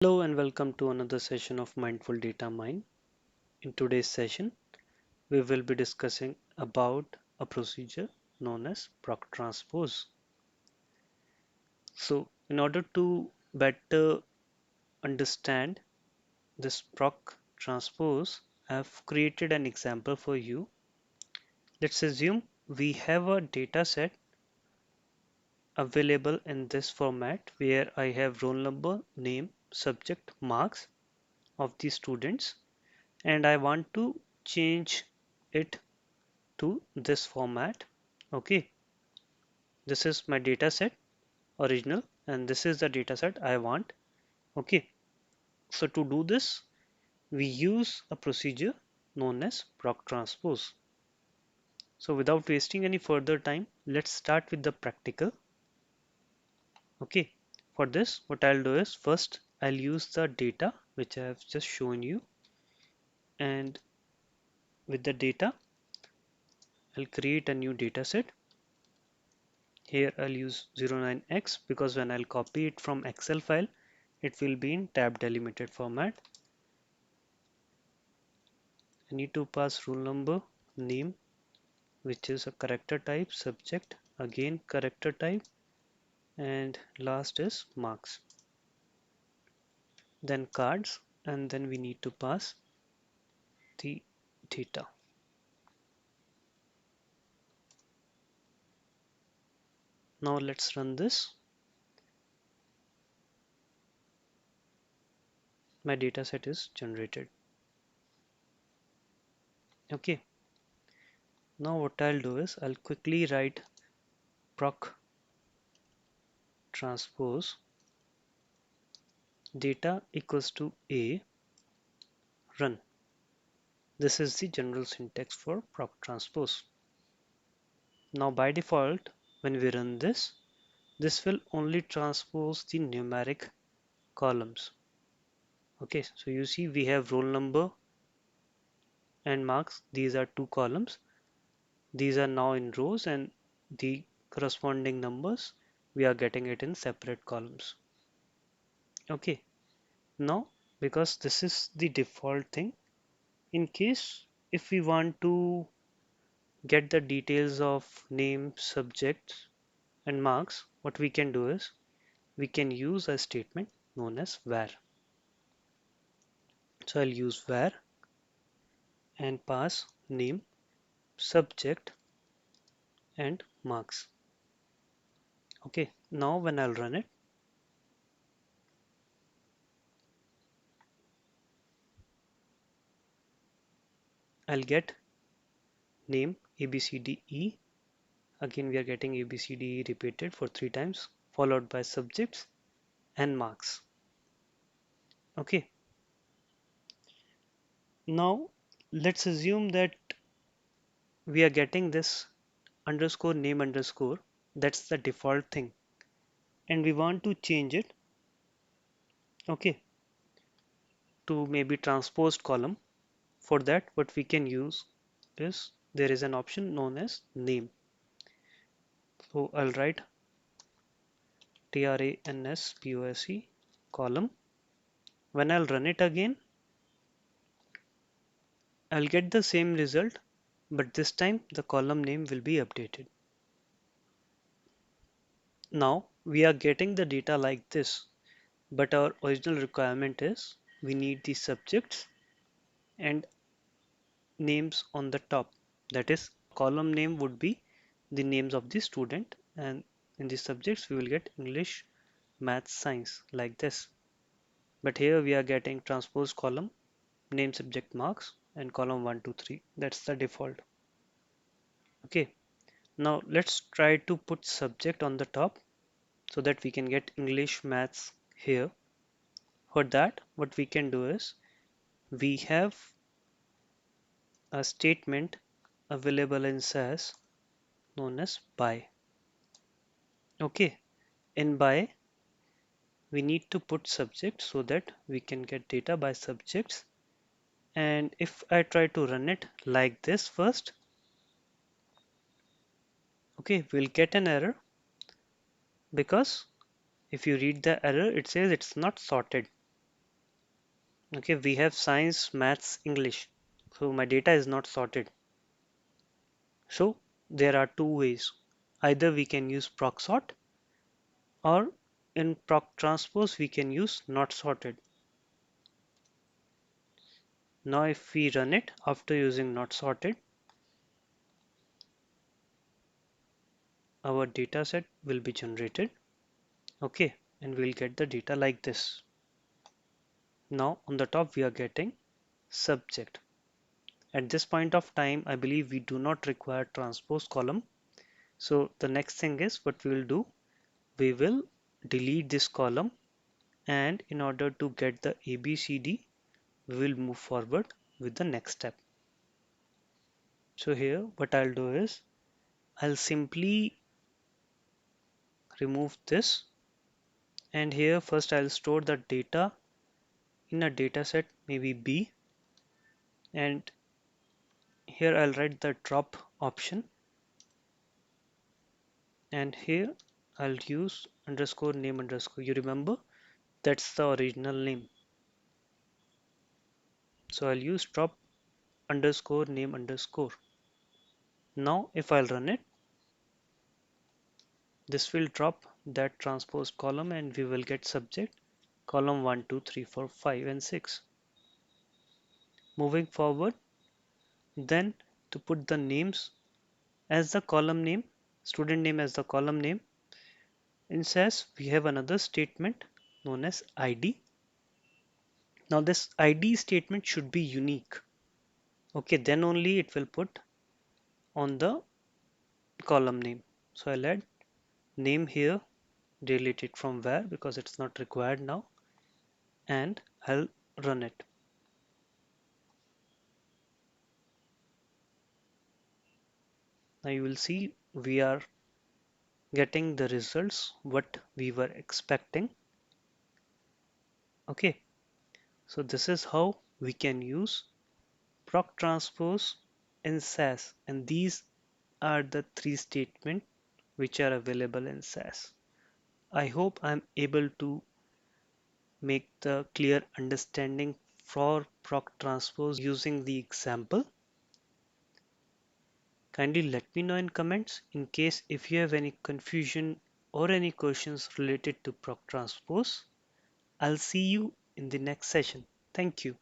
Hello and welcome to another session of Mindful Data Mine. In today's session, we will be discussing about a procedure known as Proc Transpose. So, in order to better understand this Proc Transpose, I have created an example for you. Let's assume we have a data set available in this format where I have roll number, name, subject, marks of the students, and I want to change it to this format. Okay, this is my data set original and this is the data set I want. Okay, so to do this we use a procedure known as proc transpose. So without wasting any further time, let's start with the practical. Okay, for this what I'll do is first I'll use the data which I have just shown you, and with the data I'll create a new data set. Here I'll use 09x because when I'll copy it from Excel file, it will be in tab delimited format. I need to pass roll number, name, which is a character type, subject, again character type, and last is marks. Then cards, and then we need to pass the data. Now let's run this. My data set is generated. Okay, now what I'll do is I'll quickly write proc transpose data equals to a run. This is the general syntax for proc transpose. Now by default, when we run this, this will only transpose the numeric columns. Okay, so you see we have roll number and marks. These are two columns. These are now in rows, and the corresponding numbers we are getting it in separate columns. Okay, now because this is the default thing, in case if we want to get the details of name, subjects and marks, what we can do is we can use a statement known as var. So I'll use var and pass name, subject and marks. Okay, now when I'll run it, I'll get name ABCDE. Again we are getting ABCDE repeated for 3 times, followed by subjects and marks. Okay, now let's assume that we are getting this underscore name underscore, that's the default thing, and we want to change it, okay, to maybe transposed column. For that what we can use is there is an option known as name. So I'll write transpose column. When I'll run it again, I'll get the same result, but this time the column name will be updated. Now we are getting the data like this, but our original requirement is we need the subjects and names on the top. That is, column name would be the names of the student, and in the subjects we will get English, math, science like this. But here we are getting transpose column, name, subject, marks, and column 1 2 3. That's the default. Okay, now let's try to put subject on the top so that we can get English, maths here. For that what we can do is we have a statement available in SAS known as by. Okay, in by we need to put subject so that we can get data by subjects. And if I try to run it like this first, okay, we'll get an error because if you read the error, it says it's not sorted. Okay, we have science, maths, English. So my data is not sorted. So there are two ways. Either we can use proc sort, or in proc transpose we can use not sorted. Now if we run it after using not sorted, our data set will be generated. Okay, and we'll get the data like this. Now on the top we are getting subject. At this point of time, I believe we do not require transpose column. So the next thing is what we will do, we will delete this column, and in order to get the ABCD, we will move forward with the next step. So here what I'll do is I'll simply remove this, and here first I'll store the data in a data set maybe B, and here I'll write the drop option, and here I'll use underscore name underscore. You remember that's the original name. So I'll use drop underscore name underscore. Now if I'll run it, this will drop that transpose column and we will get subject column 1, 2, 3, 4, 5 and 6. Moving forward, then to put the names as the column name, student name as the column name, in SAS we have another statement known as ID. Now this ID statement should be unique. Okay, then only it will put on the column name. So I'll add name here, delete it from where because it's not required now, and I'll run it. Now you will see we are getting the results what we were expecting. Okay, so this is how we can use proc transpose in SAS, and these are the three statements which are available in SAS. I hope I'm able to make the clear understanding for proc transpose using the example. Kindly let me know in comments in case if you have any confusion or any questions related to proc transpose. I'll see you in the next session. Thank you.